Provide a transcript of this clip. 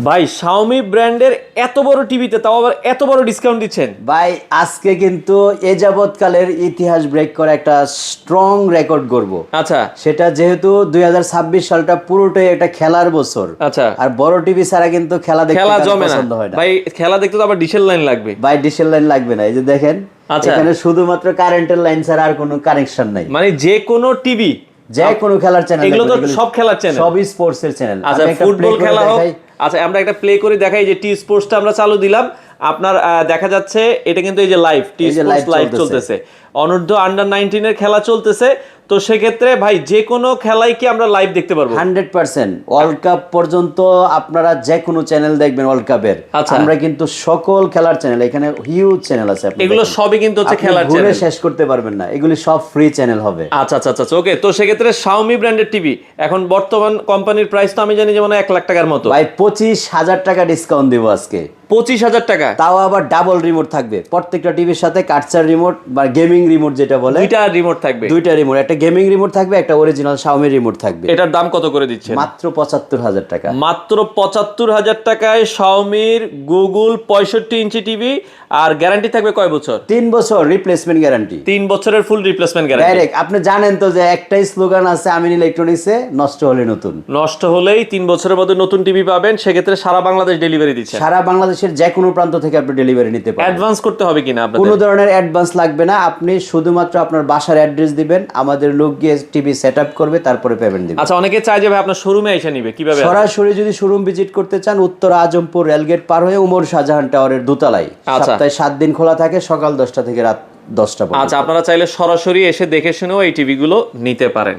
ভাই Xiaomi ব্র্যান্ডের এত বড় টিভিতে তাও আবার এত বড় ডিসকাউন্ট দিচ্ছেন ভাই আজকে কিন্তু এ যাবৎকালের ইতিহাস ব্রেক করে একটা স্ট্রং রেকর্ড করব। আচ্ছা সেটা যেহেতু 2026 সালটা পুরোটাই একটা খেলার বছর। আচ্ছা আর বড় টিভি ছাড়া কিন্তু খেলা দেখতে খেলা কারো জমে না পছন্দ হয় না। ভাই, খেলা দেখতে তো আবার ডিশের লাইন লাগবে। ভাই ডিশের লাইন লাগবে না, এই যে দেখেন আচ্ছা। এখানে শুধুমাত্র কারেন্টের লাইন ছাড়া আর কোনো কানেকশন নাই। মানে যে কোনো টিভি, যে কোনো খেলার চ্যানেল, এগুলো তো সব খেলার চ্যানেল, সবই স্পোর্টস এর চ্যানেল। আচ্ছা ফুটবল খেলা হোক, আচ্ছা আমরা একটা প্লে করে দেখাই যে টি স্পোর্টসটা আমরা চালু দিলাম, আপনার দেখা যাচ্ছে এটা কিন্তু এই যে লাইভ টি স্পোর্টস লাইভ চলতেছে, অনূর্ধ্ব আন্ডার 19 এর খেলা চলতেছে। তো সেক্ষেত্রে ভাই যে কোনো খেলাই কি আমরা লাইভ দেখতে পারবো? 100% ওয়ার্ল্ড কাপ পর্যন্ত আপনারা যে কোনো চ্যানেল দেখবেন ওয়ার্ল্ড কাপের। আচ্ছা। আমরা কিন্তু সকল খেলার চ্যানেল, এখানে হিউজ চ্যানেল আছে, আপনি এগুলো দেখেন। সবই কিন্তু হচ্ছে আপনি খেলার ঘুরে চ্যানেল, শেষ করতে পারবেন না, এগুলি সব ফ্রি চ্যানেল হবে। আচ্ছা আচ্ছা আচ্ছা ওকে। তো সেক্ষেত্রে Xiaomi ব্র্যান্ডের টিভি এখন বর্তমান কোম্পানির প্রাইস তো আমি জানি যেমন 1 লাখ টাকার মতো। ভাই 25,000 টাকা ডিসকাউন্ট দিব আজকে। 25,000 টাকা, তাও আবার ডাবল রিমোট থাকবে প্রত্যেকটা টিভির সাথে, কাটসার রিমোট বা গেমিং রিমোট যেটা বলে, দুইটা রিমোট থাকবে। দুইটা রিমোট, একটা গেমিং রিমোট থাকবে, একটা অরিজিনাল Xiaomi রিমোট থাকবে। এটার দাম কত করে দিচ্ছেন? মাত্র 75,000 টাকা। মাত্র 75,000 টাকায় Xiaomiর গুগল 65 ইঞ্চি টিভি, আর গ্যারান্টি থাকবে কয় বছর? 3 বছর রিপ্লেসমেন্ট গ্যারান্টি। 3 বছরের ফুল রিপ্লেসমেন্ট গ্যারান্টি। ডাইরেক্ট আপনি জানেন তো যে একটাই স্লোগান আছে আমিন ইলেকট্রনিক্সে, নষ্ট হলে নতুন। নষ্ট হলেই 3 বছরের মধ্যে নতুন টিভি পাবেন, সেক্ষেত্রে সারা বাংলাদেশ ডেলিভারি দিচ্ছে। সারা বাংলাদেশের যে কোনো প্রান্ত থেকে আপনি ডেলিভারি নিতে পারবেন। অ্যাডভান্স করতে হবে কিনা আপনাদের? কোনো ধরনের অ্যাডভান্স লাগবে না, আপনি শুধুমাত্র আপনার বাসার অ্যাড্রেস দিবেন, আমাদের লোক গিয়ে টিভি সেটআপ করবে, তারপরে পেমেন্ট দিবেন। আচ্ছা অনেকে চায় যে ভাই আপনার শোরুমে এসে নিবে, কিভাবে আসবে? সরাসরি যদি শোরুম ভিজিট করতে চান, উত্তর আজমপুর রেলগেট পার হয়ে উমর শাহজাহান টাওয়ারের দোতলায়। আচ্ছা। সপ্তাহে 7 দিন খোলা থাকে, সকাল 10টা থেকে রাত 10টা পর্যন্ত। আচ্ছা আপনারা চাইলে সরাসরি এসে দেখে শুনেও এই টিভিগুলো নিতে পারেন।